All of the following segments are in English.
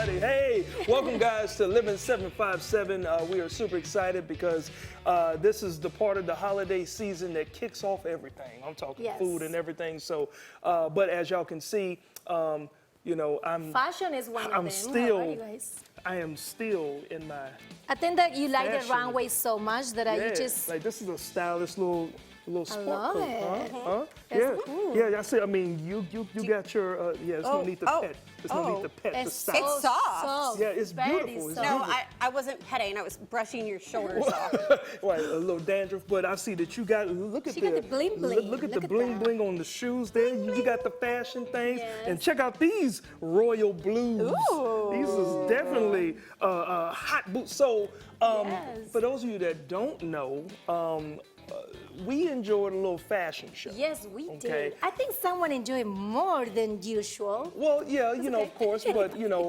everybody. Hey, welcome guys to Living 757. We are super excited because this is the part of the holiday season that kicks off everything. I'm talking food and everything. So, but as y'all can see, you know, fashion is one of them. Still, how are you guys? I am still in my. I think that you like the fashion. runway so much that you just. Like this is a stylish little sport love coat, it. huh? It's Yeah, cool. yeah. I see. I mean, you got your there's no need to pet. There's no need to pet the It's style. It's soft. Yeah, it's Very beautiful. It's soft. No, beautiful. I wasn't petting. I was brushing your shoulders off. Right, a little dandruff, but I see that you got. Look at She got the bling bling. Look at Look the at bling that. bling on the shoes there. You got the fashion things, Yes. and check out these royal blues. Ooh. These is definitely hot boots. So, Yes. for those of you that don't know, we enjoyed a little fashion show. Yes, we Okay. did. I think someone enjoyed more than usual. Well, yeah, you know, of course, but you know,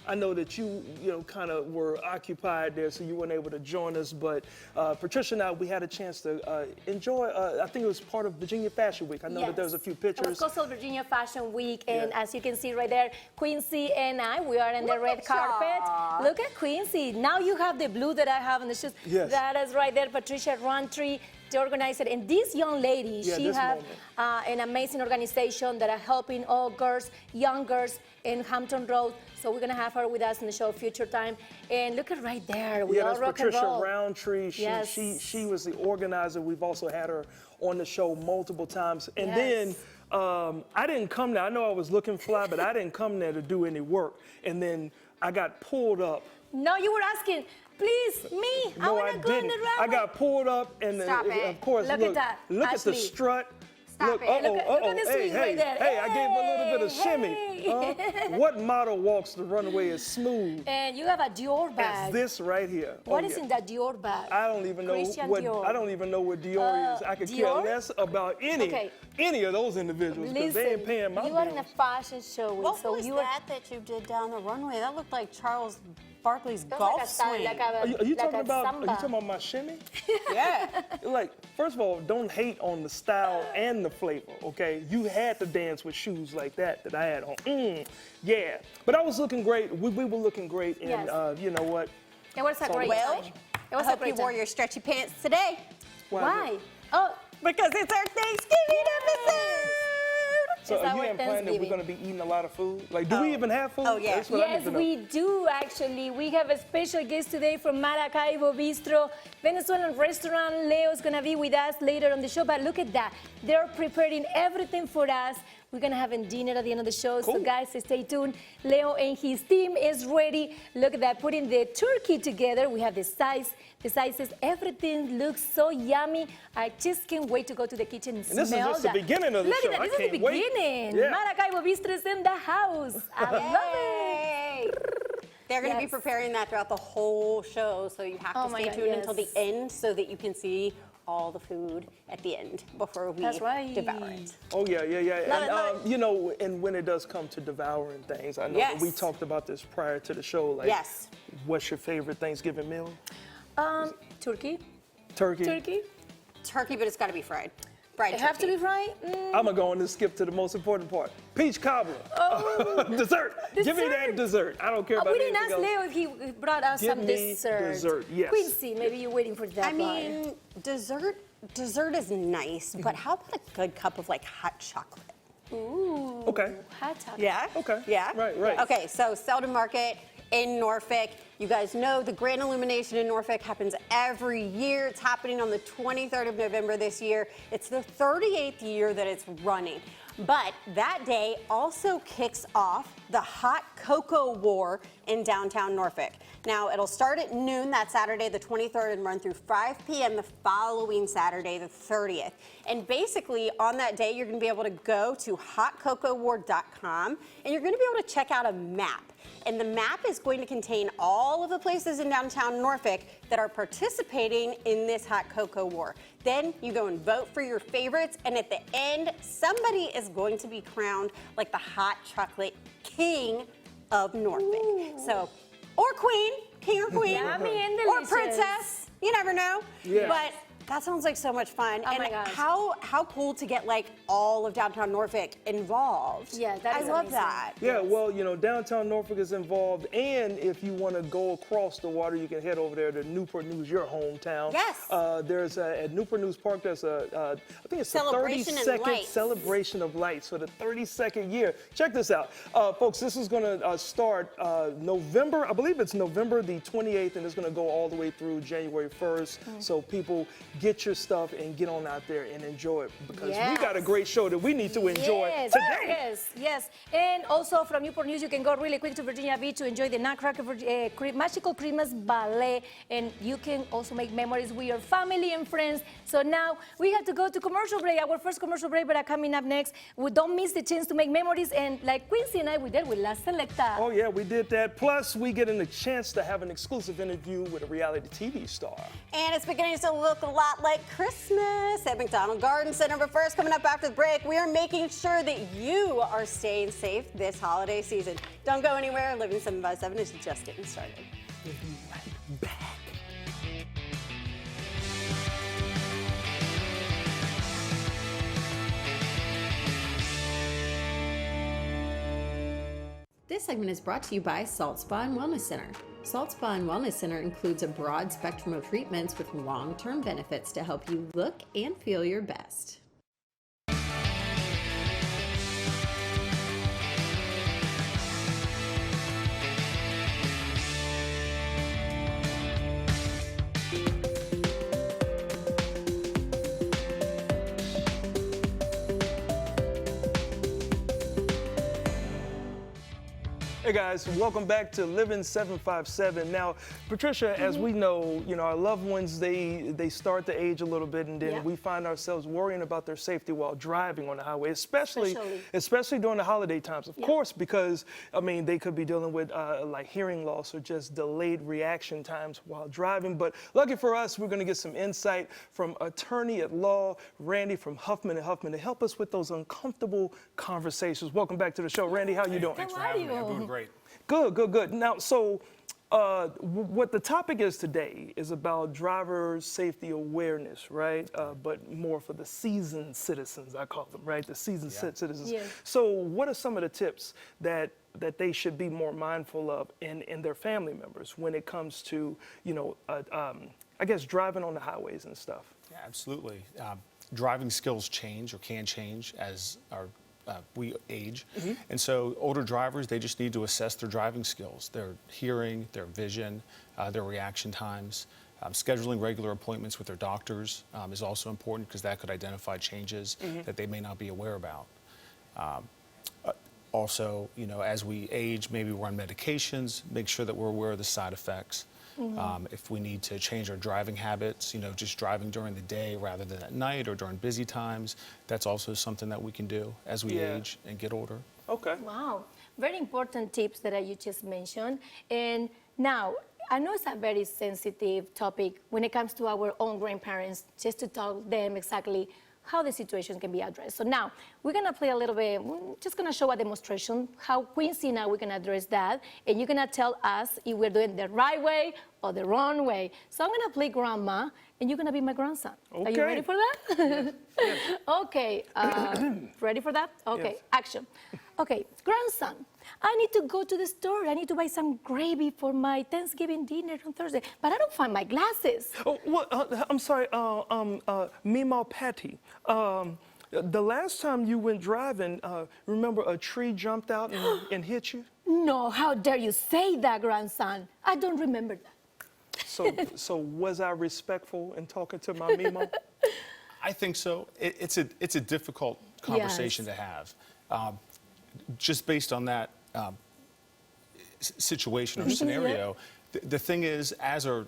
I know that you know, kind of were occupied there, so you weren't able to join us. But Patricia and I, we had a chance to enjoy. I think it was part of Virginia Fashion Week. I know that there was a few It pictures. was Coastal Virginia Fashion Week, and Yeah. as you can see right there, Quincy and I, we are in the red carpet. Look at Quincy. Now you have the blue that I have on the shoes. Yes. That is right there, Patricia Roundtree, the organizer. And this young lady, Yeah, she this has moment. an amazing organization that are helping all girls, young girls in Hampton Road. So we're gonna have her with us in the show future time. And look at right there, we Yeah, all that's rock and Patricia roll. Roundtree. Yes. She was the organizer. We've also had her on the show multiple times. And Yes. then I didn't come there. I know I was looking fly, but I didn't come there to do any work. And then I got pulled up. No, you were asking, please, me, I No, wanna I go in didn't. the runway. I got pulled up, and Stop it. of course, Look at that, look at the Ashley. strut. Stop Look, it. uh-oh, Look at uh-oh. the Hey, swing hey, right there. hey, I gave him a little bit of shimmy. Hey. What model walks the runway is smooth And you have a Dior as bag. this right here? What Oh, is yeah. in that Dior bag? I don't even know Christian what Dior. I don't even know what Dior is. I could care Dior? less about any of those individuals because they ain't paying my you are in a bills. fashion show, week, What so was you are that you did down the runway? That looked like Charles Barkley's like golf a style, swing. like a, Are you like talking a about? Are you samba. talking about my shimmy? Yeah. Like, first of all, don't hate on the style and the flavor, okay? You had to dance with shoes like that I had on. Yeah. But I was looking great. We were looking great, and Yes. you know what? It was a great Well, time. It I was a hope you great wore time. your stretchy pants today Why? Oh, because it's our Thanksgiving episode. So It's are our you implying that we're Thanksgiving. going to be eting a lot of food? Like, do we even have food? Oh, yeah. That's what I need yes, to know. we do actually. We have a special guest today from Maracaibo Bistro, Venezuelan restaurant. Leo's gonna be with us later on the show, but look at that. They're preparing everything for us. We're gonna have a dinner at the end of the show, so Cool. guys, stay tuned. Leo and his team is ready. Look at that, putting the turkey together. We have the sizes, everything looks so yummy. I just can't wait to go to the kitchen and And this is smell just the that. beginning of the Look show. at that, I this is the can't wait. beginning. Yeah. Maracaibo Bistro is in the house. I love it. Yay. They're going to be Yes. preparing that throughout the whole show, so you have Oh to my stay God, tuned until the yes. end so that you can see all the food at the end before we That's right. devour it. Oh yeah. Love And it, love you know, and when it does come to devouring things, I know that we Yes. talked about this prior to the show. Like, Yes. what's your favorite Thanksgiving meal? Turkey. Turkey. Turkey. Turkey, but it's got to be fried. Fried It have to turkey. be fried. I'm gonna go on and skip to the most important part. Peach cobbler. Dessert. Give me that dessert. I don't care about We didn't anything ask else. Leo if he brought us Give some me dessert. dessert, yes. Quincy, maybe you're waiting for that. I mean, dessert is nice, but how about a good cup of like hot chocolate? Ooh. Okay. Hot chocolate. Yeah. Okay. Yeah. Right. Okay, so Selden Market in Norfolk. You guys know the Grand Illumination in Norfolk happens every year. It's happening on the 23rd of November this year. It's the 38th year that it's running. But that day also kicks off the Hot Cocoa War in downtown Norfolk. Now, it'll start at noon that Saturday, the 23rd, and run through 5 p.m. the following Saturday, the 30th. And basically, on that day, you're going to be able to go to hotcocowar.com, and you're going to be able to check out a map. And the map is going to contain all of the places in downtown Norfolk that are participating in this Hot Cocoa War. Then you go and vote for your favorites, and at the end, somebody is going to be crowned like the hot chocolate king of Norfolk. So, or queen, king or queen, Yummy and or delicious. princess. You never know. Yeah. But That sounds like so much fun. Oh and my gosh. how cool to get like all of downtown Norfolk involved. Yeah, that is I love amazing. that. Yeah, well, you know, downtown Norfolk is involved, and if you want to go across the water, you can head over there to Newport News, your hometown. Yes. There's at Newport News Park. There's I think it's the Celebration and 32nd Lights. celebration of lights for the 32nd year. Check this out, folks. This is going to start November. I believe it's November the 28th, and it's going to go all the way through January 1st. So people get your stuff and get on out there and enjoy it, because we got a great show that we need to enjoy today. Yes. And also from Newport News, you can go really quick to Virginia Beach to enjoy the Nutcracker Magical Christmas Ballet. And you can also make memories with your family and friends. So now we have to go to commercial break, our first commercial break, but coming up next, we don't miss the chance to make memories. And like Quincy and I, we did with La Selecta. Oh yeah, we did that. Plus, we get a chance to have an exclusive interview with a reality TV star. And it's beginning to look a lot like Christmas at McDonald Garden Center. But first, coming up after the break, we are making sure that you are staying safe this holiday season. Don't go anywhere. Living 7 by 7 is just getting started. We'll be right back. This segment is brought to you by Salt Spa and Wellness Center. Salt Spa and Wellness Center includes a broad spectrum of treatments with long-term benefits to help you look and feel your best. Hey guys, welcome back to Living 757. Now, Patricia, as we know, our loved ones, they start to age a little bit, and then we find ourselves worrying about their safety while driving on the highway, especially during the holiday times. Of course, because, I mean, they could be dealing with like hearing loss or just delayed reaction times while driving. But lucky for us, we're going to get some insight from attorney at law, Randy from Huffman & Huffman, to help us with those uncomfortable conversations. Welcome back to the show. Randy, how you doing? Thanks for having me. I'm doing great. Good. Now, so what the topic is today is about driver safety awareness, right? But more for the seasoned citizens, I call them, right? The seasoned citizens. Yeah. So what are some of the tips that they should be more mindful of in their family members when it comes to, I guess, driving on the highways and stuff? Yeah, absolutely. Driving skills change or can change as we age. And so older drivers, they just need to assess their driving skills, their hearing, their vision, their reaction times. Scheduling regular appointments with their doctors is also important, because that could identify changes that they may not be aware about. Also, as we age, maybe we're on medications, make sure that we're aware of the side effects. If we need to change our driving habits, just driving during the day rather than at night or during busy times, that's also something that we can do as we age and get older. Okay. Wow, very important tips that you just mentioned. And now, I know it's a very sensitive topic when it comes to our own grandparents, just to tell them exactly how the situation can be addressed. So now, we're gonna play a little bit, we're just gonna show a demonstration, how Quincy and I, we're gonna address that, and you're gonna tell us if we're doing the right way or the wrong way. So I'm gonna play grandma, and you're gonna be my grandson. Okay. Are you ready for that? Yes. Okay, ready for that? Okay, Yes. Action. Okay, grandson, I need to go to the store. I need to buy some gravy for my Thanksgiving dinner on Thursday, but I don't find my glasses. Oh, what? I'm sorry, Meemaw Patty. The last time you went driving, remember a tree jumped out and hit you? No, how dare you say that, grandson? I don't remember that. So was I respectful in talking to my Meemaw? I think so. It's a difficult conversation to have. Just based on that situation or scenario, the thing is, as our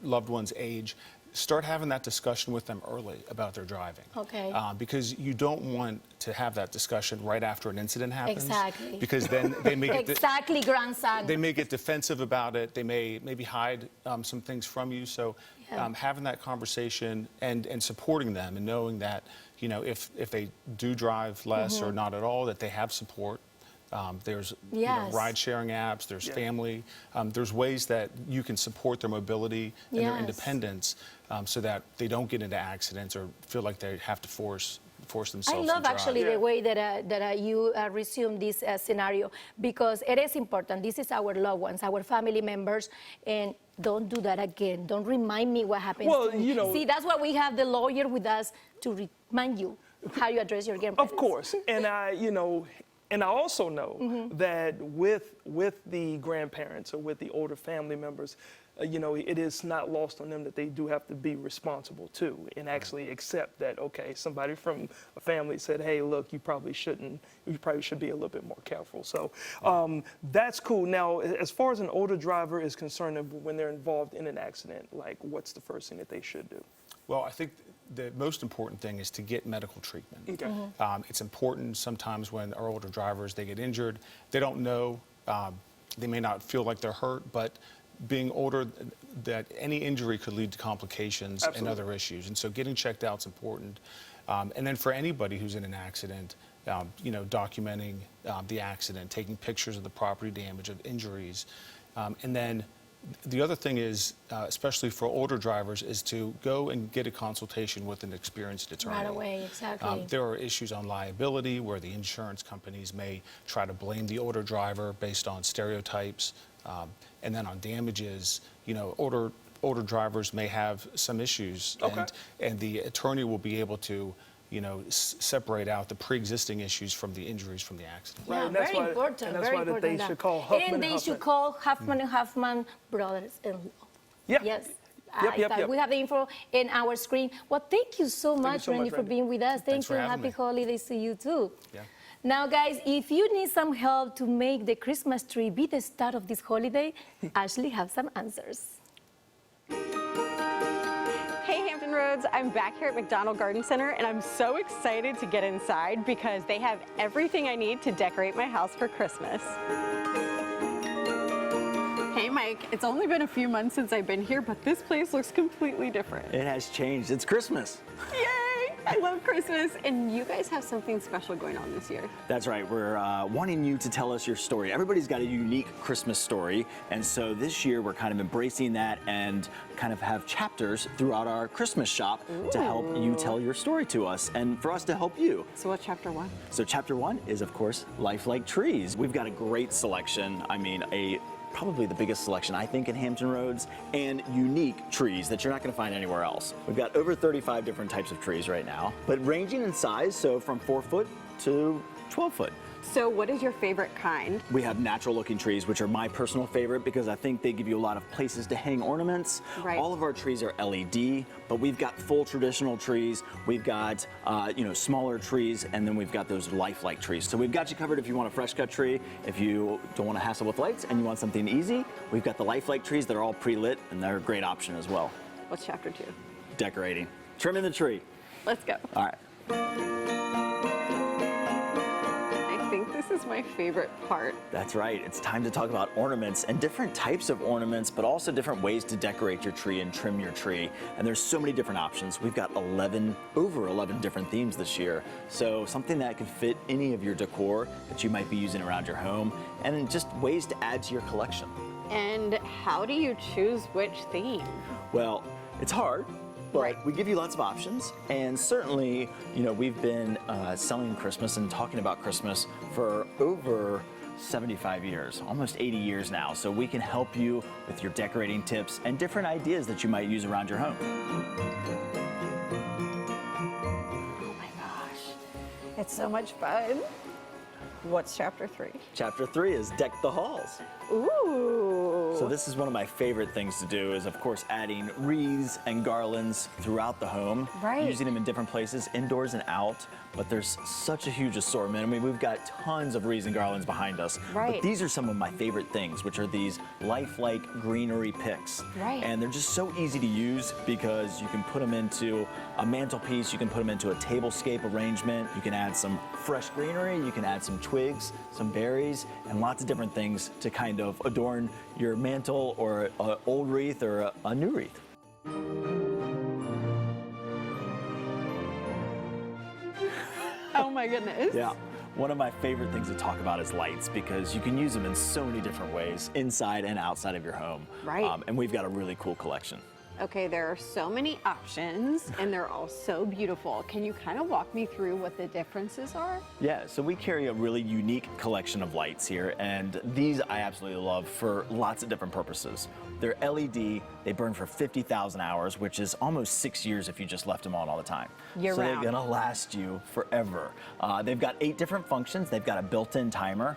loved ones age, start having that discussion with them early about their driving. Okay. Because you don't want to have that discussion right after an incident happens. Exactly. Because then they may get Exactly, grandson. they may get defensive about it. They may maybe hide some things from you. So having that conversation and supporting them and knowing that, if they do drive less or not at all, that they have support. There's ride-sharing apps, there's family, there's ways that you can support their mobility and their independence so that they don't get into accidents or feel like they have to force themselves I to love drive. actually the way that you resume this scenario, because it is important. This is our loved ones, our family members, and don't do that again. Don't remind me what happened. Well, to me. you know- See, that's why we have the lawyer with us to remind you how you address your grandparents. Of course, and I also know that with the grandparents or with the older family members, it is not lost on them that they do have to be responsible too, and actually accept that, okay, somebody from a family said, hey, look, you probably should be a little bit more careful. So that's cool. Now, as far as an older driver is concerned, when they're involved in an accident, like, what's the first thing that they should do? Well, I think the most important thing is to get medical treatment. Okay. It's important sometimes when our older drivers, they get injured, they don't know, they may not feel like they're hurt, but being older, that any injury could lead to complications and Absolutely. other issues. And so getting checked out is important. And then for anybody who's in an accident, documenting the accident, taking pictures of the property damage, of injuries. And then the other thing is, especially for older drivers, is to go and get a consultation with an experienced attorney. Right away, exactly. There are issues on liability where the insurance companies may try to blame the older driver based on stereotypes. And then on damages, older drivers may have some issues. Okay. And the attorney will be able to separate out the pre-existing issues from the injuries from the accident. Right, Yeah, and that's very why- important. and that's very why that important. they should call Huffman and and they should Huffman. call Huffman and Huffman brothers-in-law. Yeah. Yes. Yep. We have the info in our screen. Well, thank you so much, so much, Randy, for Randy. being with us. Thank Thanks you. for having Happy me. holidays to you too. Yeah. Now, guys, if you need some help to make the Christmas tree be the start of this holiday, Ashley has some answers. Hey, Hampton Roads, I'm back here at McDonald Garden Center, and I'm so excited to get inside because they have everything I need to decorate my house for Christmas. Hey, Mike, it's only been a few months since I've been here, but this place looks completely different. It has changed. It's Christmas. Yay! I love Christmas, and you guys have something special going on this year. That's right. We're wanting you to tell us your story. Everybody's got a unique Christmas story, and so this year we're kind of embracing that and kind of have chapters throughout our Christmas shop to help you tell your story to us and for us to help you. So what's chapter 1? So chapter 1 is, of course, Life Like Trees. We've got a great selection. I mean, probably the biggest selection, I think, in Hampton Roads, and unique trees that you're not going to find anywhere else. We've got over 35 different types of trees right now, but ranging in size, so from 4 foot to 12 foot. So what is your favorite kind? We have natural looking trees, which are my personal favorite because I think they give you a lot of places to hang ornaments. Right. All of our trees are LED, but we've got full traditional trees. We've got, smaller trees, and then we've got those lifelike trees. So we've got you covered if you want a fresh cut tree. If you don't want to hassle with lights and you want something easy, we've got the lifelike trees that are all pre-lit, and they're a great option as well. What's chapter 2? Decorating. Trimming the tree. Let's go. All right. I think this is my favorite part. That's right. It's time to talk about ornaments and different types of ornaments, but also different ways to decorate your tree and trim your tree. And there's so many different options. We've got over 11 different themes this year. So something that could fit any of your decor that you might be using around your home, and just ways to add to your collection. And how do you choose which theme? Well, it's hard, but Right. we give you lots of options. And certainly, we've been selling Christmas and talking about Christmas for over 75 years, almost 80 years now. So we can help you with your decorating tips and different ideas that you might use around your home. Oh my gosh, it's so much fun. What's chapter 3? Chapter 3 is Deck the Halls. Ooh. So this is one of my favorite things to do is, of course, adding wreaths and garlands throughout the home. Right. Using them in different places, indoors and out. But there's such a huge assortment. I mean, we've got tons of wreaths and garlands behind us. Right. But these are some of my favorite things, which are these lifelike greenery picks. Right. And they're just so easy to use because you can put them into a mantelpiece, you can put them into a tablescape arrangement, you can add some fresh greenery, you can add some twigs, some berries, and lots of different things to kind of adorn your mantle or an old wreath or a new wreath. Oh my goodness. Yeah. One of my favorite things to talk about is lights because you can use them in so many different ways inside and outside of your home. Right. And we've got a really cool collection. Okay, there are so many options and they're all so beautiful. Can you kind of walk me through what the differences are? Yeah, so we carry a really unique collection of lights here, and these I absolutely love for lots of different purposes. They're LED, they burn for 50,000 hours, which is almost 6 years if you just left them on all the time. Year so round. they're gonna last you forever. They've got 8 different functions. They've got a built-in timer.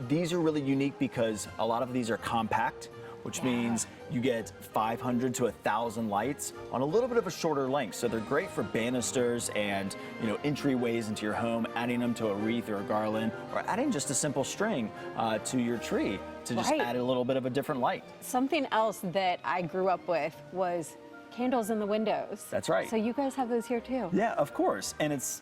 These are really unique because a lot of these are compact, which means you get 500 to 1,000 lights on a little bit of a shorter length. So they're great for banisters and entryways into your home, adding them to a wreath or a garland, or adding just a simple string to your tree to just Right. add a little bit of a different light. Something else that I grew up with was candles in the windows. That's right. So you guys have those here too? Yeah, of course. And it's,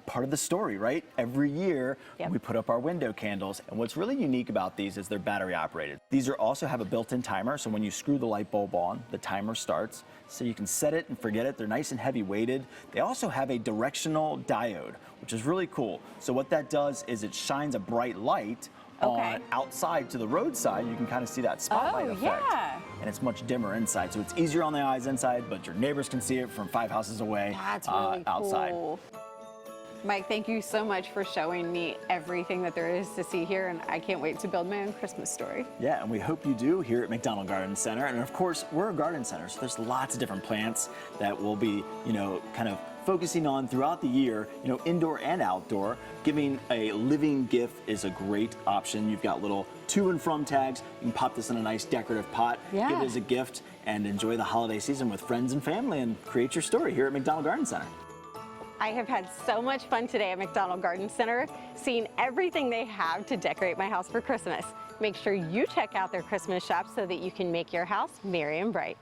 part of the story, right? Every year Yep. we put up our window candles. And what's really unique about these is they're battery operated. These also have a built-in timer. So when you screw the light bulb on, the timer starts. So you can set it and forget it. They're nice and heavy weighted. They also have a directional diode, which is really cool. So what that does is it shines a bright light on outside to the roadside. You can kind of see that spotlight effect. Yeah. And it's much dimmer inside. So it's easier on the eyes inside, but your neighbors can see it from 5 houses away That's really outside. cool. Mike, thank you so much for showing me everything that there is to see here, and I can't wait to build my own Christmas story. Yeah, and we hope you do here at McDonald Garden Center. And of course, we're a garden center, so there's lots of different plants that we'll be, kind of focusing on throughout the year, indoor and outdoor. Giving a living gift is a great option. You've got little to and from tags. You can pop this in a nice decorative pot, Yeah. give it as a gift, and enjoy the holiday season with friends and family and create your story here at McDonald Garden Center. I have had so much fun today at McDonald Garden Center, seeing everything they have to decorate my house for Christmas. Make sure you check out their Christmas shop so that you can make your house merry and bright.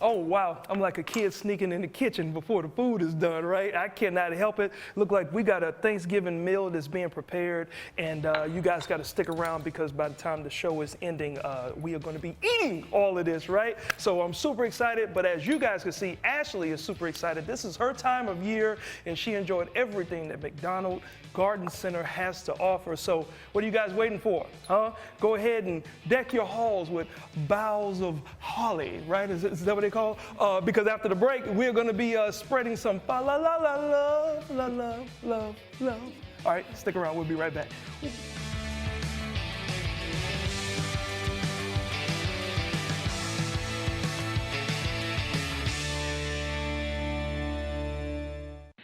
Oh, wow. I'm like a kid sneaking in the kitchen before the food is done, right? I cannot help it. Look like we got a Thanksgiving meal that's being prepared, and you guys got to stick around because by the time the show is ending, we are going to be eating all of this, right? So I'm super excited, but as you guys can see, Ashley is super excited. This is her time of year, and she enjoyed everything that McDonald Garden Center has to offer. So what are you guys waiting for, huh? Go ahead and deck your halls with boughs of holly, right? Is that what they call? Because after the break, we're going to be spreading some fa la la la love, la love, love, love. All right, stick around. We'll be right back.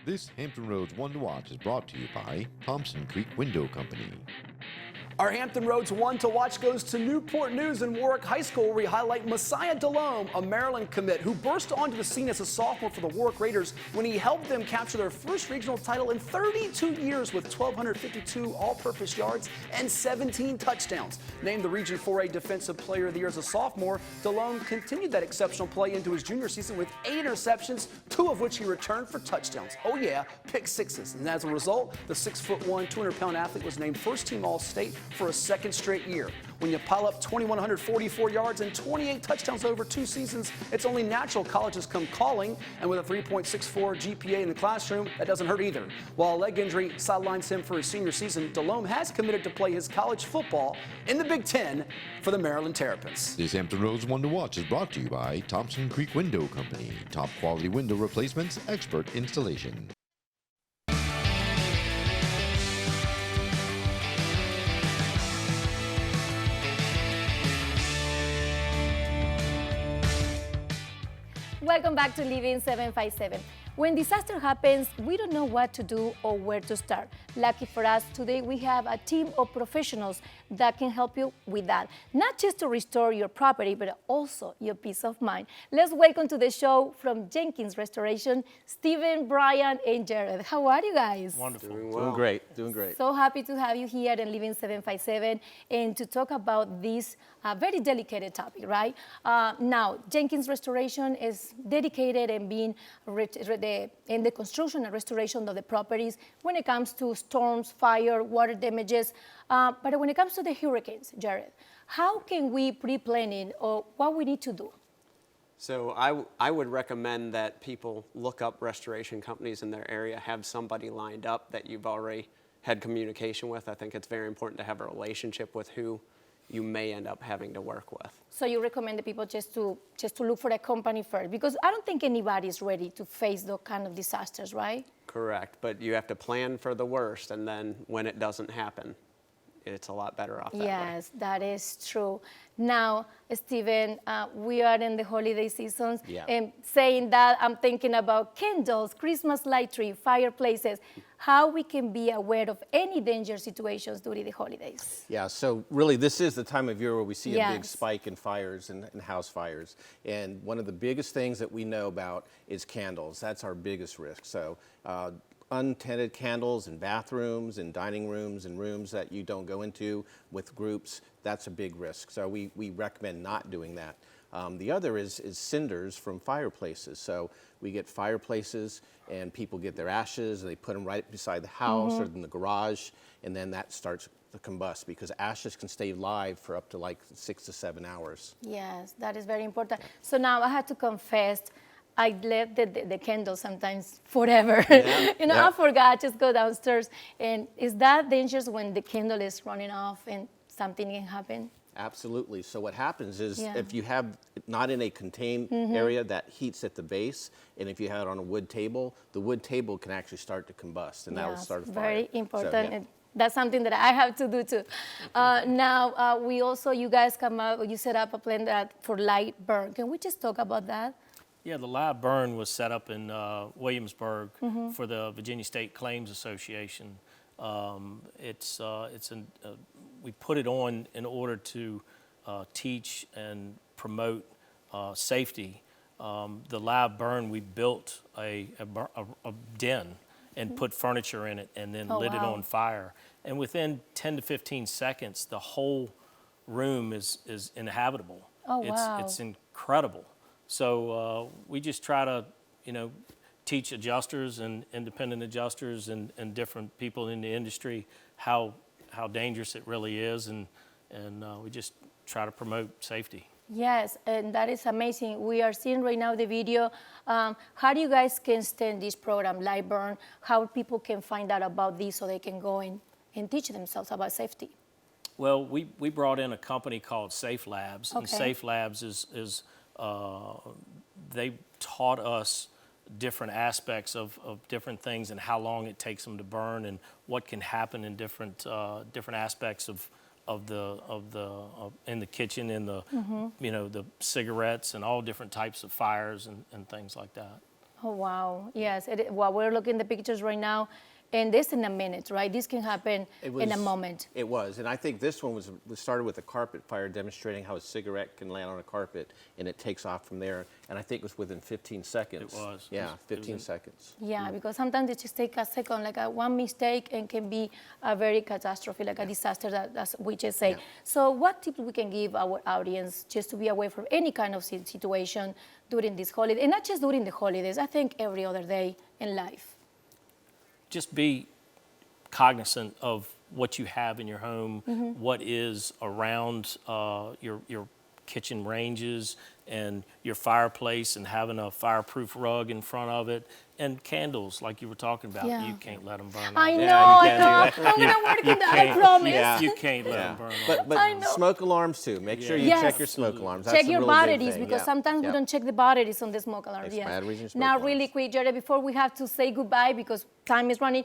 This Hampton Roads One to Watch is brought to you by Thompson Creek Window Company. Our Hampton Roads One to Watch goes to Newport News and Warwick High School, where we highlight Messiah Delhomme, a Maryland commit who burst onto the scene as a sophomore for the Warwick Raiders when he helped them capture their first regional title in 32 years with 1,252 all-purpose yards and 17 touchdowns. Named the Region 4A Defensive Player of the Year as a sophomore, Delhomme continued that exceptional play into his junior season with 8 interceptions, 2 of which he returned for touchdowns. Oh yeah, pick sixes. And as a result, the 6'1", 200-pound athlete was named first-team All-State for a second straight year. When you pile up 2,144 yards and 28 touchdowns over 2 seasons, it's only natural colleges come calling, and with a 3.64 GPA in the classroom, that doesn't hurt either. While a leg injury sidelines him for his senior season, Delhomme has committed to play his college football in the Big Ten for the Maryland Terrapins. This Hampton Roads One to Watch is brought to you by Thompson Creek Window Company. Top quality window replacements, expert installation. Welcome back to Living 757. When disaster happens, we don't know what to do or where to start. Lucky for us, today we have a team of professionals that can help you with that. Not just to restore your property, but also your peace of mind. Let's welcome to the show from Jenkins Restoration, Stephen, Brian, and Jared. How are you guys? Wonderful. Doing great, doing great. So happy to have you here in Living 757 and to talk about this very delicate topic, right? Now, Jenkins Restoration is dedicated and being in the construction and restoration of the properties when it comes to storms, fire, water damages. But when it comes to the hurricanes, Jared, how can we pre-planning or what we need to do? So I would recommend that people look up restoration companies in their area, have somebody lined up that you've already had communication with. I think it's very important to have a relationship with who you may end up having to work with. So you recommend the people just to look for a company first, because I don't think anybody is ready to face those kind of disasters, right? Correct, but you have to plan for the worst, and then when it doesn't happen, it's a lot better off that way. Yes, that is true. Now, Steven, we are in the holiday seasons, Yeah. and saying that, I'm thinking about candles, Christmas light tree, fireplaces, how we can be aware of any danger situations during the holidays. Yeah, so really this is the time of year where we see a big Yes. spike in fires and house fires. And one of the biggest things that we know about is candles. That's our biggest risk. So untended candles in bathrooms and dining rooms and rooms that you don't go into with groups, that's a big risk. So we recommend not doing that. The other is cinders from fireplaces. So we get fireplaces and people get their ashes and they put them right beside the house or in the garage, and then that starts to combust because ashes can stay live for up to like 6 to 7 hours. Yes, that is very important. So now I have to confess, I left the candle sometimes forever. I forgot, just go downstairs. And is that dangerous when the candle is running off and something can happen? Absolutely. So what happens is Yeah. if you have it not in a contained area that heats at the base, and if you have it on a wood table, the wood table can actually start to combust, and that will Yes, start a fire. very So, important. yeah. And that's something that I have to do too. Now, you guys come up, you set up a plan that for light burn. Can we just talk about that? Yeah, the live burn was set up in Williamsburg for the Virginia State Claims Association. We put it on in order to teach and promote safety. The live burn, we built a den and put furniture in it and then lit it wow. on fire. And within 10 to 15 seconds, the whole room is inhabitable. Oh, wow. It's incredible. So we just try to, teach adjusters and independent adjusters and different people in the industry how dangerous it really is, and we just try to promote safety. Yes, and that is amazing. We are seeing right now the video. How do you guys can stand this program, Live Burn? How people can find out about this so they can go and teach themselves about safety? Well, we brought in a company called Safe Labs, and Okay. Safe Labs is they taught us different aspects of different things and how long it takes them to burn and what can happen in different aspects of in the kitchen, in the the cigarettes and all different types of fires and things like that. Oh, wow. Yes, well, we're looking at the pictures right now, and this in a minute, right? This can happen in a moment. It was, and I think this one was started with a carpet fire, demonstrating how a cigarette can land on a carpet and it takes off from there. And I think it was within 15 seconds. It was. Yeah, It was 15 seconds. Yeah, because sometimes it just takes a second, like one mistake, and can be a very catastrophe, like a disaster, that's we just say. Yeah. So what tips we can give our audience just to be aware from any kind of situation during this holiday, and not just during the holidays, I think every other day in life? Just be cognizant of what you have in your home, what is around your kitchen ranges and your fireplace, and having a fireproof rug in front of it, and candles like you were talking about. Yeah. You can't let them burn. I out. know, you I can't know. do that. I'm gonna work on that, I can't- promise. Yeah. You can't let them burn. out. But I know. smoke alarms too. Make sure you Yes. check your smoke alarms. That's Check a your really big batteries, thing. because Yeah. sometimes we Yeah. don't check the batteries on the smoke alarms. Yes, Yes. batteries and smoke Now, alarms. really quick, Jared, before we have to say goodbye because time is running,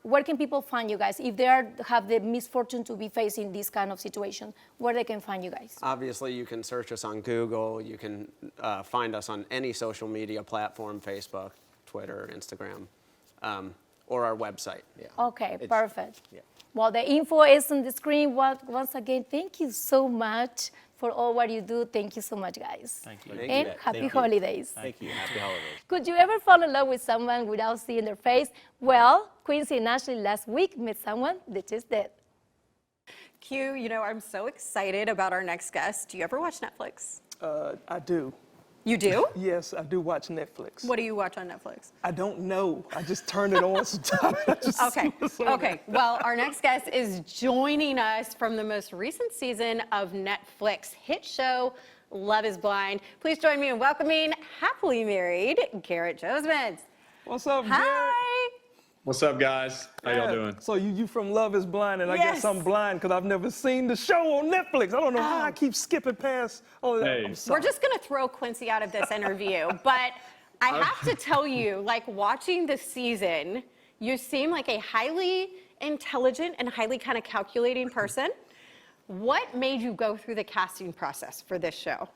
where can people find you guys if they have the misfortune to be facing this kind of situation? Where they can find you guys? Obviously, you can search us on Google. You can find us on any social media platform, Facebook, Twitter, Instagram, or our website. Yeah. Okay, It's- perfect. yeah. Well, the info is on the screen. Once again, thank you so much for all what you do. Thank you so much, guys. Thank you. Thank And you. happy Thank you. holidays. Thank you. Happy holidays. Could you ever fall in love with someone without seeing their face? Well, Quincy and Ashley last week met someone they just did. Q, I'm so excited about our next guest. Do you ever watch Netflix? I do. You do? Yes, I do watch Netflix. What do you watch on Netflix? I don't know. I just turn it on sometimes. I just Okay. see what's on Okay. Well, our next guest is joining us from the most recent season of Netflix hit show Love is Blind. Please join me in welcoming happily married Garrett Josmans. What's up, Jared? Hi. What's up, guys? How y'all doing? So you from Love is Blind, and I guess I'm blind because I've never seen the show on Netflix. I don't know how I keep skipping past all of that. Hey. I'm sorry. We're just going to throw Quincy out of this interview, but I have to tell you, like watching the season, you seem like a highly intelligent and highly kind of calculating person. What made you go through the casting process for this show?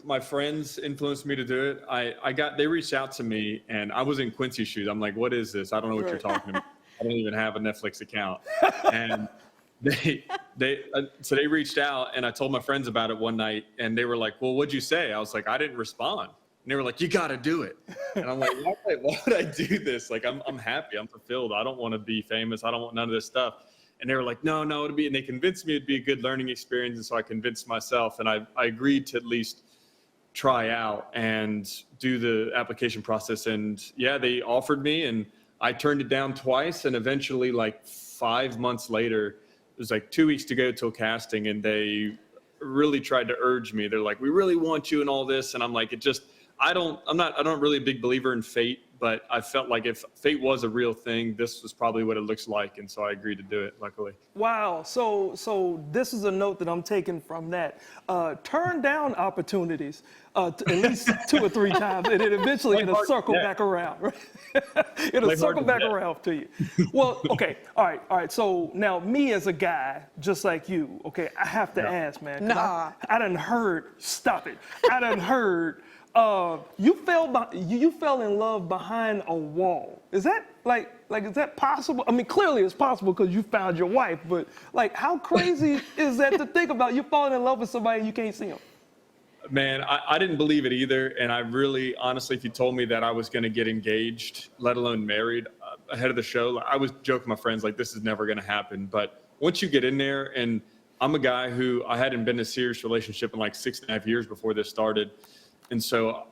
My friends influenced me to do it. They reached out to me, and I was in Quincy's shoes. I'm like, what is this? I don't know what you're talking about. I don't even have a Netflix account. And so they reached out, and I told my friends about it one night, and they were like, well, what'd you say? I was like, I didn't respond. And they were like, you got to do it. And I'm like, why would I do this? Like, I'm happy. I'm fulfilled. I don't want to be famous. I don't want none of this stuff. And they were like, no, it'd be, and they convinced me it'd be a good learning experience. And so I convinced myself, and I agreed to at least try out and do the application process. And yeah, they offered me, and I turned it down twice. And eventually, like 5 months later, it was like 2 weeks to go till casting, and they really tried to urge me. They're like, we really want you and all this. And I'm like, I'm not really a big believer in fate, but I felt like if fate was a real thing, this was probably what it looks like. And so I agreed to do it, luckily. Wow. So this is a note that I'm taking from that. Turn down opportunities at least 2 or 3 times, and then eventually it'll circle back around. Right? It'll circle back around to you. Well, okay. All right. So now me as a guy, just like you, okay, I have to ask, man. I done heard, stop it. I done heard you fell in love behind a wall. Is that like is that possible? I mean, clearly it's possible because you found your wife, but like, how crazy is that to think about? You falling in love with somebody and you can't see them. Man, I didn't believe it either. And I really, honestly, if you told me that I was going to get engaged, let alone married, ahead of the show, I was joking with my friends, like, this is never going to happen. But once you get in there, and I'm a guy who I hadn't been in a serious relationship in like 6.5 years before this started. And so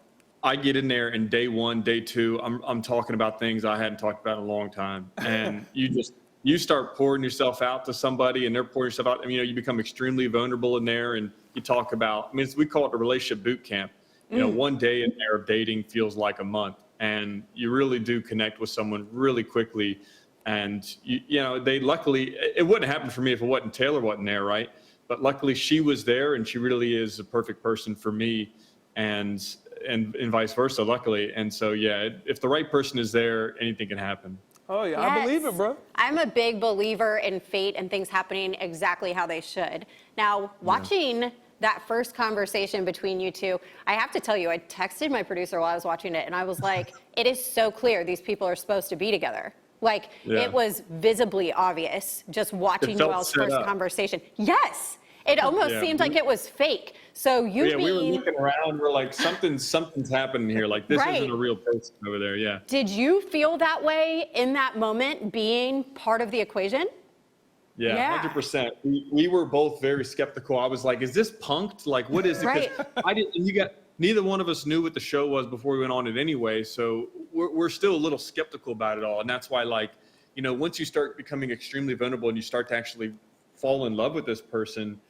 I get in there, and day 1, day 2, I'm talking about things I hadn't talked about in a long time. And you start pouring yourself out to somebody, and they're pouring yourself out. I mean, you become extremely vulnerable in there, and you talk about, I mean, we call it a relationship boot camp. You know, one day in there of dating feels like a month, and you really do connect with someone really quickly. And you know, luckily, it wouldn't happen for me if Taylor wasn't there, right? But luckily she was there, and she really is a perfect person for me. And vice versa, luckily. And so, yeah, if the right person is there, anything can happen. Oh, yeah, yes. I believe it, bro. I'm a big believer in fate and things happening exactly how they should. Now, watching that first conversation between you two, I have to tell you, I texted my producer while I was watching it, and I was like, it is so clear these people are supposed to be together. Like, it was visibly obvious just watching you all's first conversation. Yes. It almost seemed like it was fake. So we were looking around. We're like, something's happening here. Like, this isn't a real person over there. Yeah. Did you feel that way in that moment, being part of the equation? Yeah, 100%. We were both very skeptical. I was like, is this punked? Like, what is it? Right. Neither one of us knew what the show was before we went on it anyway. So we're still a little skeptical about it all. And that's why, like, you know, once you start becoming extremely vulnerable and you start to actually fall in love with this person,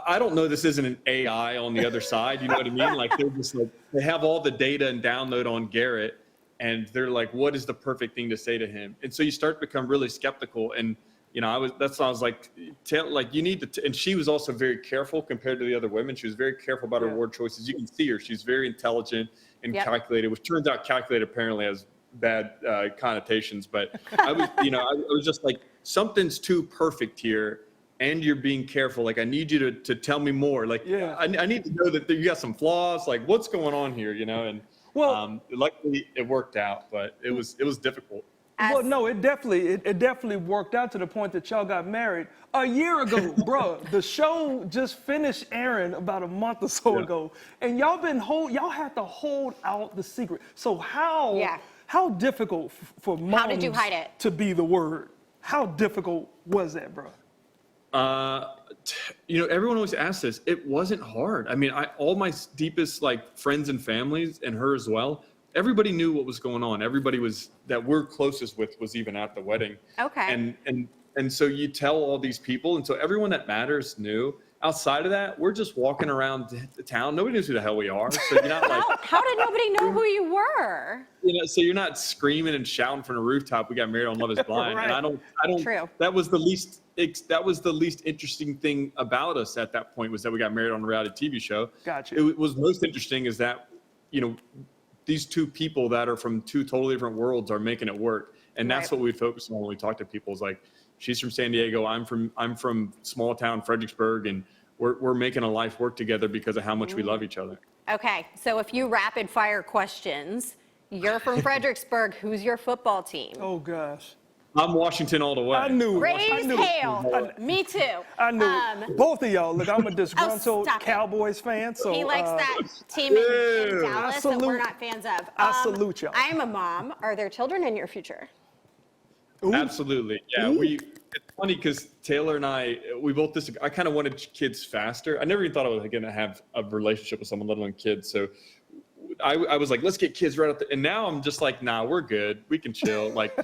I don't know, this isn't an AI on the other side, you know what I mean? Like, they're just like, they have all the data and download on Garrett, and they're like, what is the perfect thing to say to him? And so you start to become really skeptical. And, you know, I was like, you need to, and she was also very careful compared to the other women. She was very careful about her word choices. You can see her, she's very intelligent and calculated, which turns out calculated apparently has bad connotations. But I was just like, something's too perfect here. And you're being careful. Like, I need you to tell me more. Like, I need to know that you got some flaws. Like, what's going on here, you know? And luckily it worked out, but it was difficult. Well, no, it definitely worked out to the point that y'all got married a year ago, bro. The show just finished airing about a month or so ago, and y'all had to hold out the secret. So how difficult for moms how did you hide it? To be the word? How difficult was that, bro? You know, everyone always asks this. It wasn't hard. I mean, all my deepest, like, friends and families, and her as well, everybody knew what was going on. Everybody that we're closest with was even at the wedding. Okay. And so you tell all these people, and so everyone that matters knew. outside of that, we're just walking around the town. Nobody knows who the hell we are. So you're not like, How did nobody know who you were? so you're not screaming and shouting from the rooftop, we got married on Love is Blind. Right. And I don't, True. that was the least interesting thing about us at that point, was that we got married on a reality TV show. Gotcha. It was most interesting is that, these two people that are from two totally different worlds are making it work. And that's Right. what we focus on when we talk to people, is like, she's from San Diego, I'm from small town Fredericksburg, and we're making a life work together because of how much we love each other. Okay, so a few rapid fire questions. You're from Fredericksburg. Who's your football team? Oh gosh. I'm Washington all the way. I knew it. I Raise knew it. hail. Me too. I knew it. Both of y'all. Look, I'm a disgruntled stop it. Cowboys fan. So He likes that team in Dallas that we're salute- not fans of. I salute y'all. I am a mom. Are there children in your future? Absolutely. Yeah. It's funny because Taylor and I, we both disagree. I kind of wanted kids faster. I never even thought I was going to have a relationship with someone, let alone kids. So I was like, let's get kids right up there. And now I'm just like, nah, we're good. We can chill. Like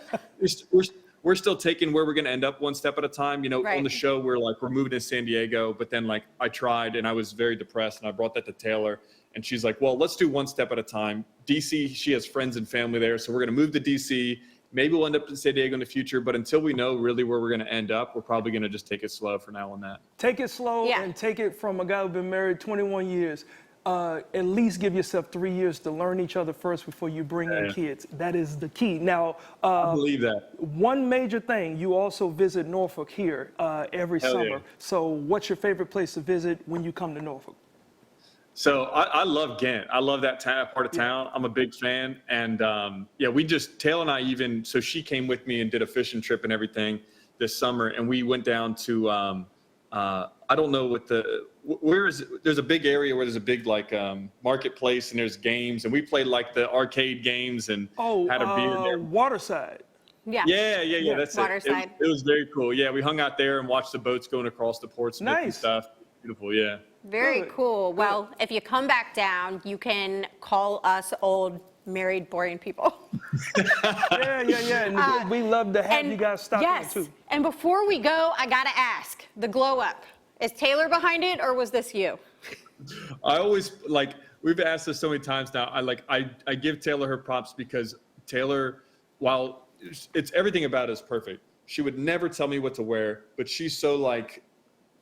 we're still taking where we're going to end up one step at a time. Right. On the show, we're moving to San Diego, but then like I tried and I was very depressed, and I brought that to Taylor, and she's like, well, let's do one step at a time. DC, she has friends and family there. So we're going to move to DC. Maybe we'll end up in San Diego in the future, but until we know really where we're going to end up, we're probably going to just take it slow for now on that. Take it slow Yeah. and take it from a guy who's been married 21 years. At least give yourself 3 years to learn each other first before you bring in Yeah. kids. That is the key. Now, I believe that. one major thing, you also visit Norfolk here every Hell summer. yeah. So what's your favorite place to visit when you come to Norfolk? So I love Ghent. I love that part of town. I'm a big fan. And Taylor and I even, so she came with me and did a fishing trip and everything this summer. And we went down to, I don't know what there's a big area where there's a big marketplace and there's games. And we played like the arcade games and had a beer there. Waterside. Yeah. Yeah. That's Waterside. it. It was very cool. Yeah, we hung out there and watched the boats going across the Portsmouth and Nice. stuff. Beautiful, yeah. Very Good. cool. Well, if you come back down, you can call us old, married, boring people. Yeah. And we love to have you guys stop yes. in too. And before we go, I gotta ask, the glow up. Is Taylor behind it, or was this you? I always we've asked this so many times now. I give Taylor her props because Taylor, while it's everything about it is perfect, she would never tell me what to wear, but she's so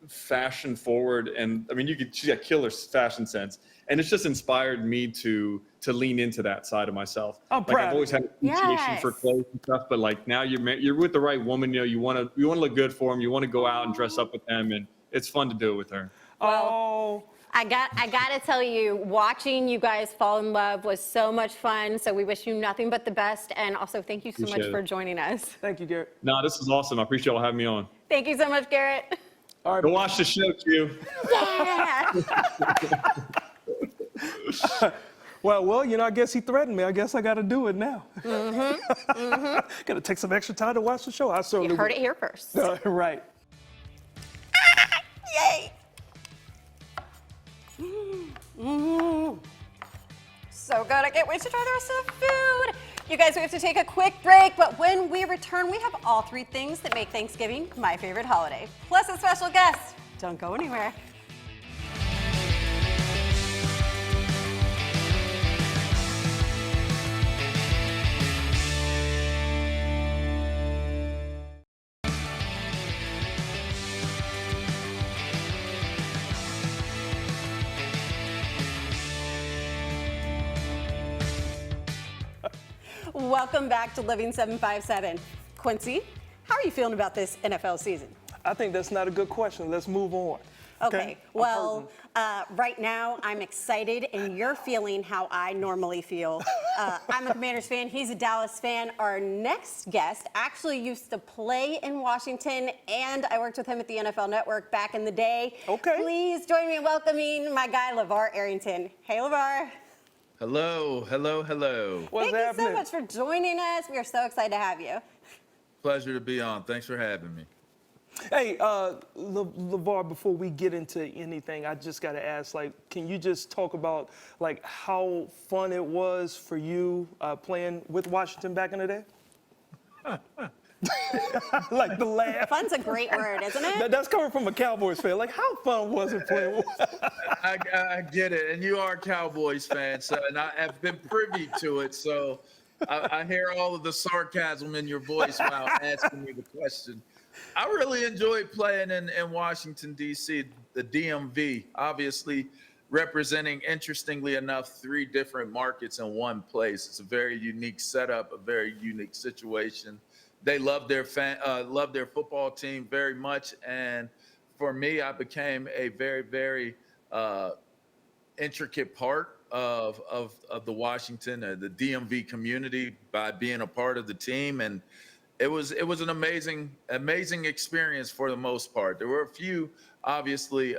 fashion forward, and I mean she's got killer fashion sense, and it's just inspired me to lean into that side of myself. I'm proud I've always of had an appreciation for clothes and stuff, but now you're with the right woman. You want to look good for them. You want to go out and dress up with them, and it's fun to do it with her. Oh. I gotta tell you, watching you guys fall in love was so much fun. So we wish you nothing but the best, and also thank you so much Appreciate for it. joining us. Thank you, Garrett. No, this is awesome. I appreciate y'all having me on. Thank you so much, Garrett. All right. Go watch the show, Q. Yeah. Well, I guess he threatened me. I guess I got to do it now. Got to take some extra time to watch the show. I certainly You heard will. it here first. Right. Yay! So good. I can't wait to try the rest of the food. You guys, we have to take a quick break, but when we return, we have all three things that make Thanksgiving my favorite holiday, plus a special guest. Don't go anywhere. Welcome back to Living 757. Quincy, how are you feeling about this NFL season? I think that's not a good question. Let's move on. Okay, well, right now I'm excited and you're feeling how I normally feel. I'm a Commanders fan, he's a Dallas fan. Our next guest actually used to play in Washington and I worked with him at the NFL Network back in the day. Okay. Please join me in welcoming my guy, LeVar Arrington. Hey, LeVar. Hello. What's Thank happening? you so much for joining us. We are so excited to have you. Pleasure to be on. Thanks for having me. Hey, LeVar, before we get into anything, I just got to ask, can you just talk about, how fun it was for you playing with Washington back in the day? I like the laugh. Fun's a great word, isn't it? That's coming from a Cowboys fan. Like, how fun was it playing? I get it, and you are a Cowboys fan, so and I have been privy to it, so I hear all of the sarcasm in your voice while asking me the question. I really enjoyed playing in Washington, D.C., the DMV, obviously representing, interestingly enough, 3 different markets in one place. It's a very unique setup, a very unique situation. They love their football team very much, and for me, I became a very, very intricate part of the Washington, the DMV community by being a part of the team, and it was an amazing experience for the most part. There were a few obviously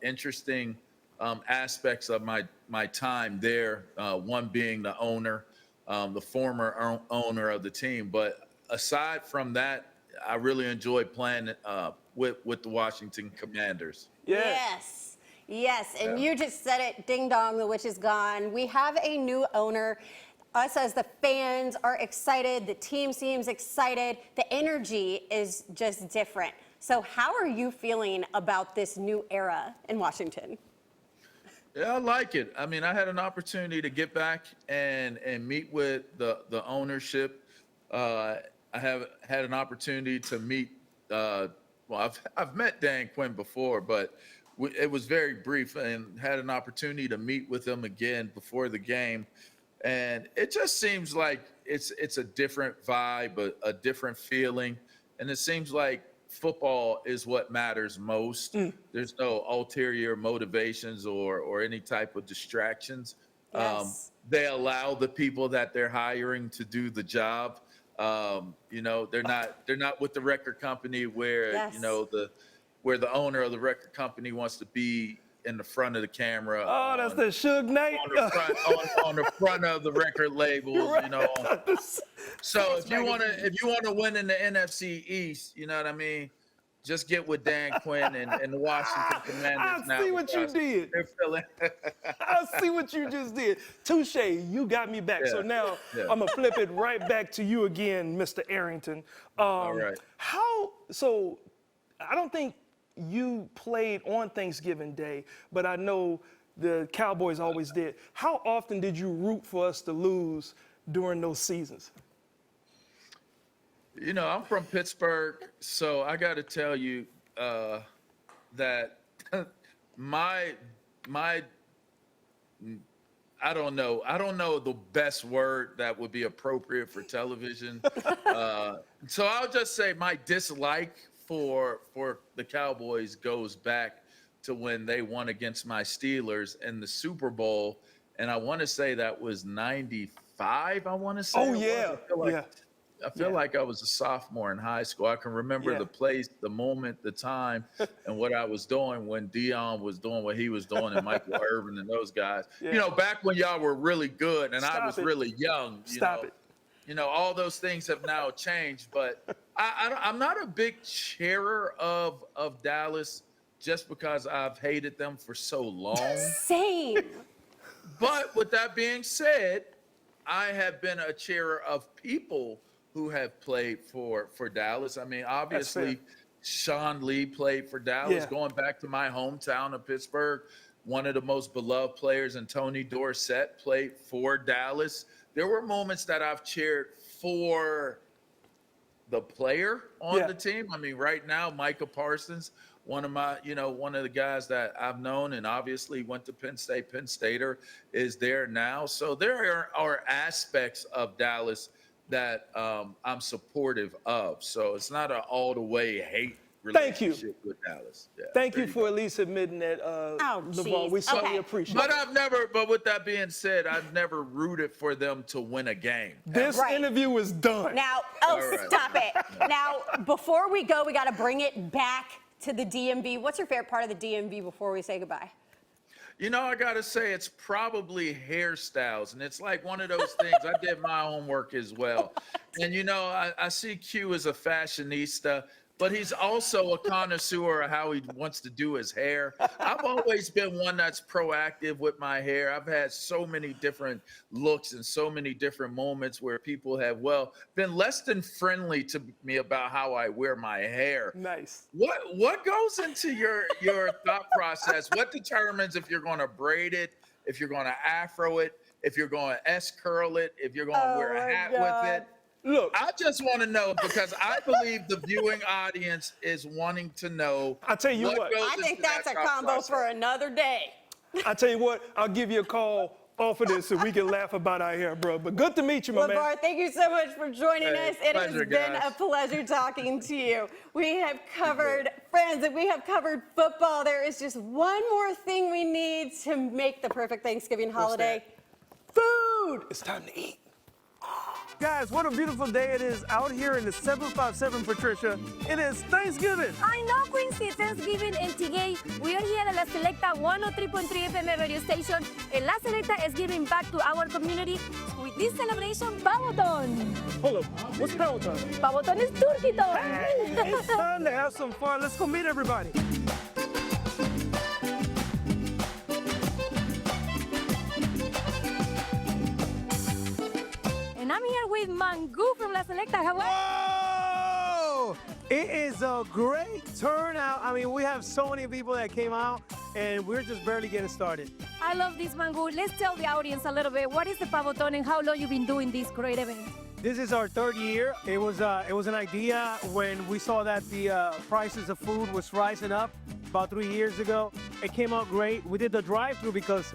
interesting aspects of my time there. One being the owner, the former owner of the team, but aside from that, I really enjoyed playing with the Washington Commanders. Yes. And you just said it, ding dong, the witch is gone. We have a new owner. Us as the fans are excited. The team seems excited. The energy is just different. So how are you feeling about this new era in Washington? Yeah, I like it. I mean, I had an opportunity to get back and meet with the ownership. I have had an opportunity to meet. I've met Dan Quinn before, but it was very brief, and had an opportunity to meet with him again before the game. And it just seems like it's a different vibe, a different feeling, and it seems like football is what matters most. There's no ulterior motivations or any type of distractions. Yes. They allow the people that they're hiring to do the job. They're not with the record company where Yes. where the owner of the record company wants to be in the front of the camera. Oh, that's the Suge Knight. On the front of the record labels, So if you want to win in the NFC East, you know what I mean, just get with Dan Quinn and the Washington Commanders. I see what you did. I see what you just did. Touche, you got me back. So now I'm gonna flip it right back to you again, Mr. Arrington. All right. So I don't think you played on Thanksgiving Day, but I know the Cowboys always did. How often did you root for us to lose during those seasons? I'm from Pittsburgh, so I got to tell you that my I don't know the best word that would be appropriate for television. So I'll just say my dislike for the Cowboys goes back to when they won against my Steelers in the Super Bowl, and I want to say that was '95. I want to say. Oh yeah, I feel like I was a sophomore in high school. I can remember the place, the moment, the time, and what I was doing when Dion was doing what he was doing, and Michael Irvin and those guys. Back when y'all were really good and I was really young. All those things have now changed, but I'm not a big cheerer of Dallas just because I've hated them for so long. Same. But with that being said, I have been a cheerer of people who have played for Dallas. I mean, obviously, Sean Lee played for Dallas. Going back to my hometown of Pittsburgh, one of the most beloved players, and Tony Dorsett, played for Dallas. There were moments that I've cheered for the player on the team. I mean, right now, Micah Parsons, one of the guys that I've known and obviously went to Penn State. Penn Stater is there now. So there are aspects of Dallas that I'm supportive of. So it's not an all the way hate relationship with Dallas. Yeah, Thank you for at least admitting that, LeVar. We certainly appreciate it. But with that being said, I've never rooted for them to win a game. This interview is done. Now, stop it. Now, before we go, we got to bring it back to the DMV. What's your favorite part of the DMV before we say goodbye? I got to say, it's probably hairstyles. And it's like one of those things. I did my homework as well. And, I see Q as a fashionista. but he's also a connoisseur of how he wants to do his hair. I've always been one that's proactive with my hair. I've had so many different looks and so many different moments where people have, been less than friendly to me about how I wear my hair. Nice. What goes into your thought process? What determines if you're going to braid it, if you're going to afro it, if you're going to S-curl it, if you're going to wear a hat with it? Look, I just want to know because I believe the viewing audience is wanting to know. I'll tell you what. goes I think into that's that a thought combo process. for another day. I'll tell you what, I'll give you a call off of this so we can laugh about our hair, bro. But good to meet you, my man. LeVar, thank you so much for joining Hey, us. It has pleasure, been guys. a pleasure talking to you. We have covered friends and we have covered football. There is just one more thing we need to make the perfect Thanksgiving holiday. Food! It's time to eat. Guys, what a beautiful day it is out here in the 757, Patricia. It is Thanksgiving. I know, Quincy, Thanksgiving and today we are here at La Selecta 103.3 FM radio station, and La Selecta is giving back to our community with this celebration, Pavoton. Hold up, what's Peloton? Pavoton is turkey dog. Hey, it's time to have some fun. Let's go meet everybody. And I'm here with Mangu from La Selecta. How are Whoa! It is a great turnout. I mean, we have so many people that came out, and we're just barely getting started. I love this, Mangu. Let's tell the audience a little bit. What is the Pavoton and how long you've been doing this great event? This is our third year. It was an idea when we saw that the prices of food was rising up about 3 years ago. It came out great. We did the drive-through because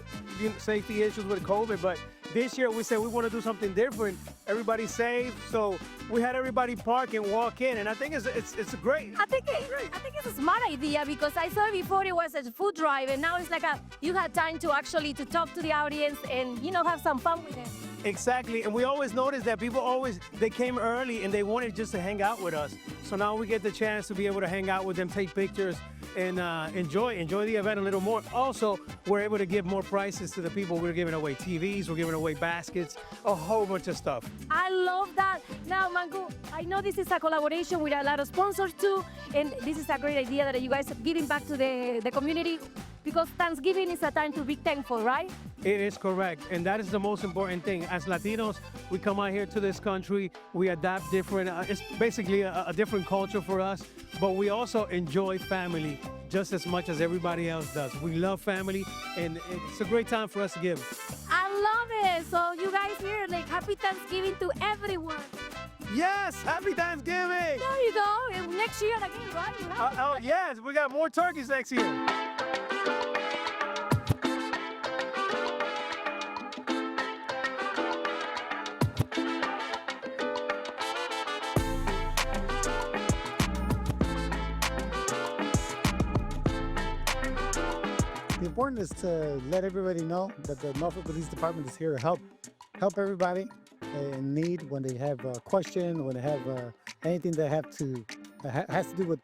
safety issues with COVID, but this year we said we want to do something different. Everybody's safe, so we had everybody park and walk in, and I think it's great. I think it's a smart idea because I saw before it was a food drive, and now it's like you had time to actually to talk to the audience and have some fun with them. Exactly, and we always noticed that people they came early and they wanted just to hang out with us. So now we get the chance to be able to hang out with them, take pictures, and enjoy the event a little more. Also, we're able to give more prizes to the people. We're giving away TVs, we're giving away baskets, a whole bunch of stuff. I love that. Now, Mangu, I know this is a collaboration with a lot of sponsors too, and this is a great idea that you guys are giving back to the community because Thanksgiving is a time to be thankful, right? It is correct, and that is the most important thing. As Latinos, we come out here to this country, we adapt different, it's basically a different culture for us, but we also enjoy family just as much as everybody else does. We love family, and it's a great time for us to give. I love it. So you guys here, like, happy Thanksgiving to everyone. Yes, happy Thanksgiving! There you go. And next year again, right? Yes, we got more turkeys next year. The important is to let everybody know that the Norfolk Police Department is here to help everybody in need when they have a question, when they have anything that has to do with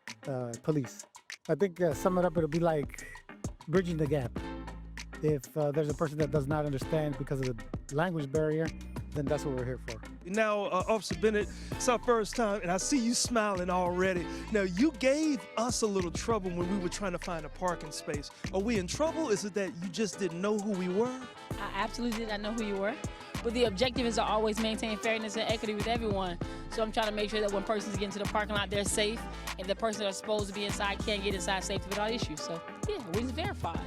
police. I think sum it up, it'll be like bridging the gap. If there's a person that does not understand because of the language barrier, then that's what we're here for. Now, Officer Bennett, it's our first time, and I see you smiling already. Now, you gave us a little trouble when we were trying to find a parking space. Are we in trouble? Is it that you just didn't know who we were? I absolutely did not know who you were. But the objective is to always maintain fairness and equity with everyone. So I'm trying to make sure that when persons get into the parking lot, they're safe, and the person that's supposed to be inside can't get inside safely without issues. So, yeah, we just verified.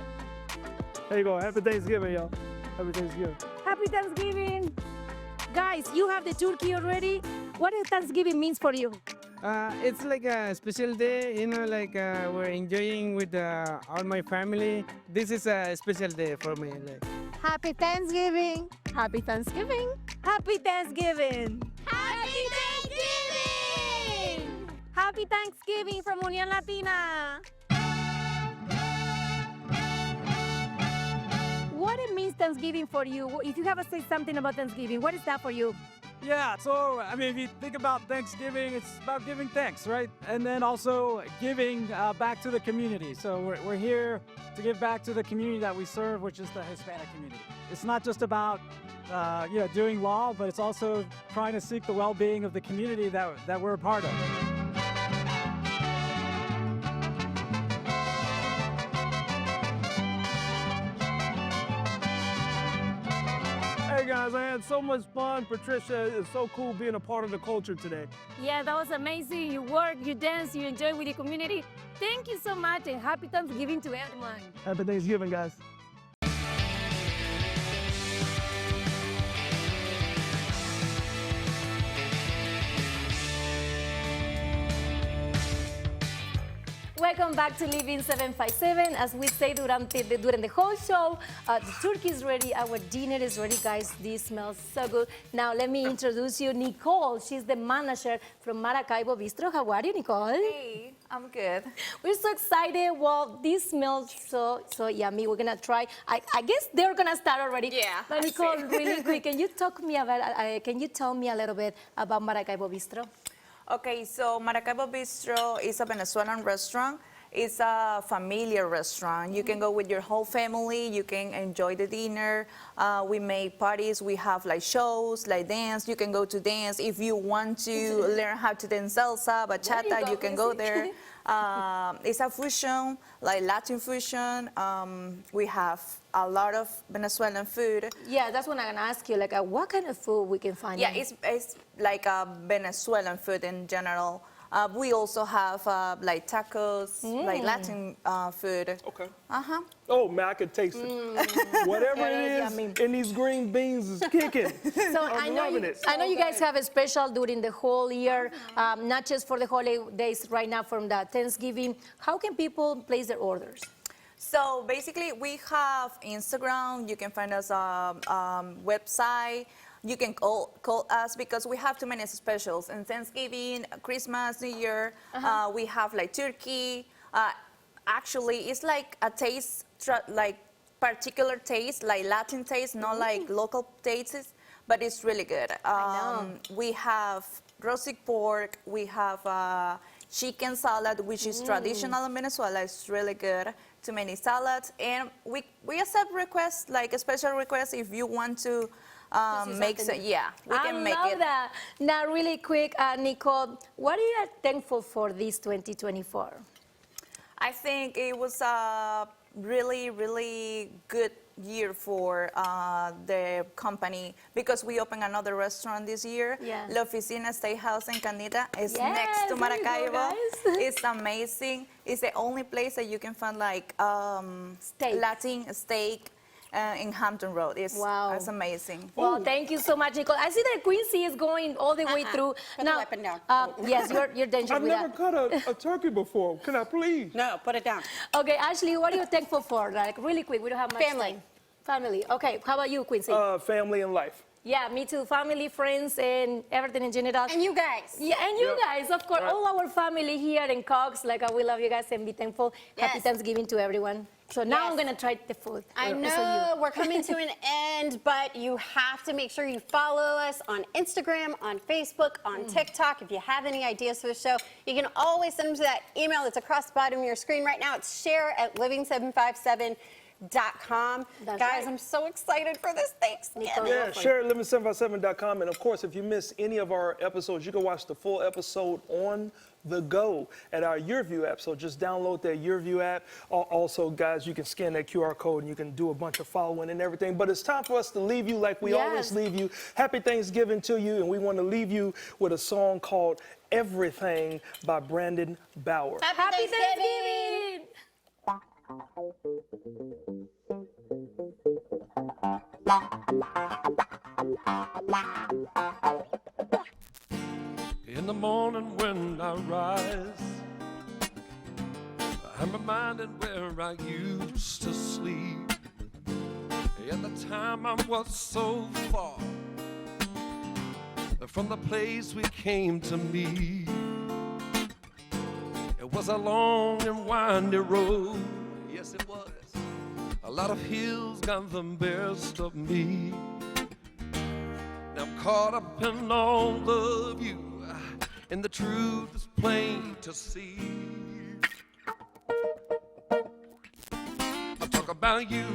There you go. Happy Thanksgiving, y'all. Happy Thanksgiving. Happy Thanksgiving. Guys, you have the turkey already. What does Thanksgiving means for you? It's like a special day, like we're enjoying with all my family. This is a special day for me. Happy Thanksgiving. Happy Thanksgiving. Happy Thanksgiving. Happy Thanksgiving. Happy Thanksgiving from Unión Latina. What it means Thanksgiving for you? If you have to say something about Thanksgiving, what is that for you? Yeah, so, I mean, if you think about Thanksgiving, it's about giving thanks, right? And then also giving back to the community. So we're here to give back to the community that we serve, which is the Hispanic community. It's not just about, doing law, but it's also trying to seek the well-being of the community that we're a part of. guys. I had so much fun. Patricia, it's so cool being a part of the culture today. Yeah, that was amazing. You work, you dance, you enjoy with your community. Thank you so much and happy Thanksgiving to everyone. Happy Thanksgiving, guys. Welcome back to Living 757. As we say during the whole show, the turkey is ready, our dinner is ready, guys. This smells so good. Now let me introduce you, Nicole. She's the manager from Maracaibo Bistro. How are you, Nicole? Hey, I'm good. We're so excited. Well, this smells so yummy. We're gonna try. I guess they're gonna start already. Yeah. But Nicole, really quick, can you tell me a little bit about Maracaibo Bistro? Okay, so Maracaibo Bistro is a Venezuelan restaurant. It's a familiar restaurant. You can go with your whole family. You can enjoy the dinner. We make parties. We have like shows, like dance. You can go to dance. If you want to learn how to dance salsa, bachata, you can go there. It's a fusion, like Latin fusion. We have a lot of Venezuelan food. Yeah, that's what I'm gonna ask you. Like, what kind of food we can find? Yeah, it's like a Venezuelan food in general. We also have like tacos, like Latin food. Okay. Uh-huh. Oh, man, I could taste it. Whatever it is in these green beans is kicking. So I'm loving it. I know you guys have a special during the whole year, not just for the holidays right now from the Thanksgiving. How can people place their orders? So basically, we have Instagram. You can find us website. You can call us because we have too many specials. And Thanksgiving, Christmas, New Year, we have like turkey. Actually, it's like a taste, like particular taste, like Latin taste, not like local tastes, but it's really good. We have roasted pork. We have chicken salad, which is traditional in Venezuela. It's really good. Too many salads. And we accept requests, like a special request if you want to make it. Yeah, we can make it. I love that. Now, really quick, Nicole, what are you thankful for this 2024? I think it was a really, really good year for the company because we opened another restaurant this year. Yeah. La Oficina Steakhouse in Canita is Yes, next to there you go, Maracaibo. guys. It's amazing. It's the only place that you can find like Latin steak in Hampton Road. It's amazing. Well, thank you so much, Nicole. I see that Quincy is going all the way through. Put the weapon down. Yes, you're dangerous I've with never that. cut a turkey before. Can I please? No, put it down. Okay, Ashley, what are you thankful for? Like, really quick, we don't have much time. Family. Okay, how about you, Quincy? Family and life. Yeah, me too. Family, friends, and everything in general. And you guys. Yeah, and you guys, of course. Right. All our family here in Cox. Like, we love you guys and be thankful. Happy Thanksgiving to everyone. So now I'm going to try the food. I know we're coming to an end, but you have to make sure you follow us on Instagram, on Facebook, on TikTok. If you have any ideas for the show, you can always send them to that email that's across the bottom of your screen right now. It's share@living757.com. Guys, right. I'm so excited for this Thanksgiving. Yeah, share at living757.com. And of course, if you miss any of our episodes, you can watch the full episode on the go at our YourView app. So just download that YourView app. Also, guys, you can scan that QR code and you can do a bunch of following and everything. But it's time for us to leave you like we always leave you. Happy Thanksgiving to you. And we want to leave you with a song called Everything by Brandon Bauer. Happy Thanksgiving! In the morning when I rise, I'm reminded where I used to sleep. At the time I was so far from the place we came to meet. It was a long and windy road, yes it was. A lot of hills got the best of me. Now I'm caught up in all the view, and the truth is plain to see. I talk about you,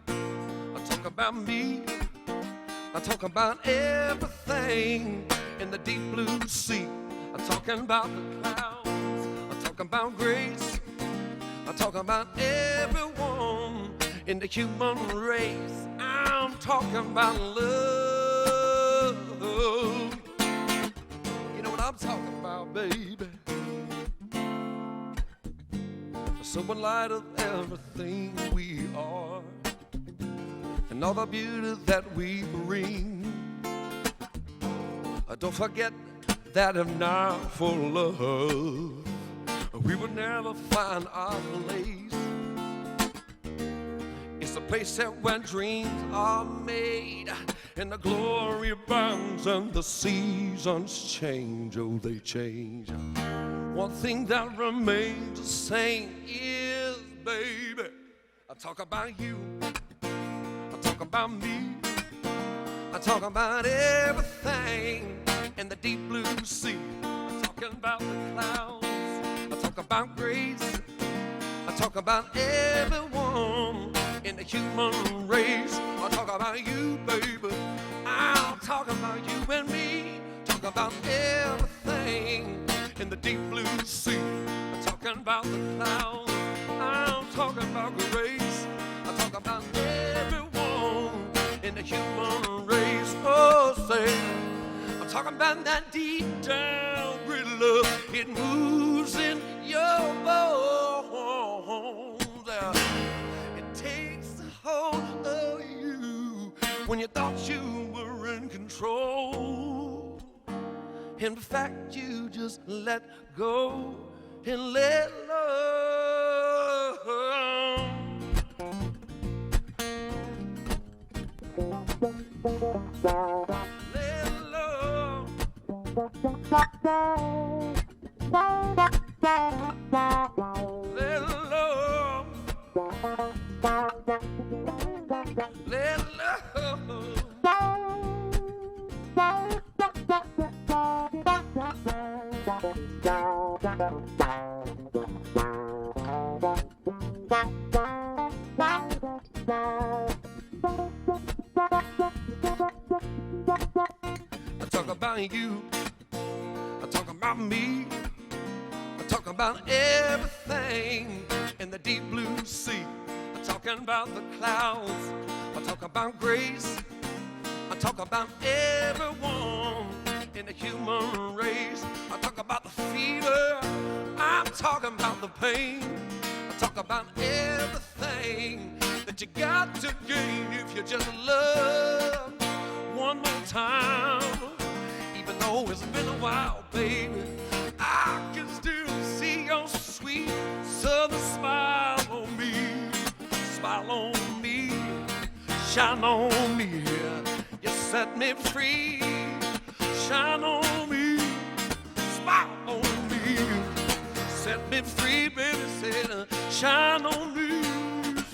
I talk about me, I talk about everything in the deep blue sea. I'm talking about the clouds, I'm talking about grace, I'm talking about everyone in the human race. I'm talking about love. love. You know what I'm talking about, baby. So in light of everything we are and all the beauty that we bring, don't forget that if not for love, we would never find our place. It's a place that where dreams are made and the glory abounds and the seasons change, oh they change. One thing that remains the same is, baby, I talk about you, I talk about me, I talk about everything in the deep blue sea. I'm talking about the clouds, I talk about grace, I talk about everyone in the human race. I talk about you, baby, I'm talking about you and me. Talk about everything in the deep blue sea. I'm talking about the clouds, I'm talking about grace, I talk about everyone in the human race. Oh, say, I'm talking about that deep down gritty love. It moves in your bones. It takes hold of you when you thought you were in control. In fact, you just let go and let love. Let love. Let love. Let I talk about you, I talk about me, I talk about everything in the deep blue sea. I'm talking about the clouds, I talk about grace, I talk about everyone in the human race. I talk about the fever, I'm talking about the pain, I talk about everything that you got to gain if you just love one more time. Even though it's been a while, baby, I can still see your sweet southern smile on me. Smile on me, shine on me. You set me free. Shine on me, smile on me. Set me free, baby, said, shine on me.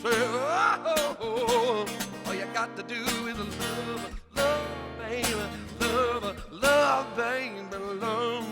Say, oh, all you got to do is love, love, baby, love, love, baby, love,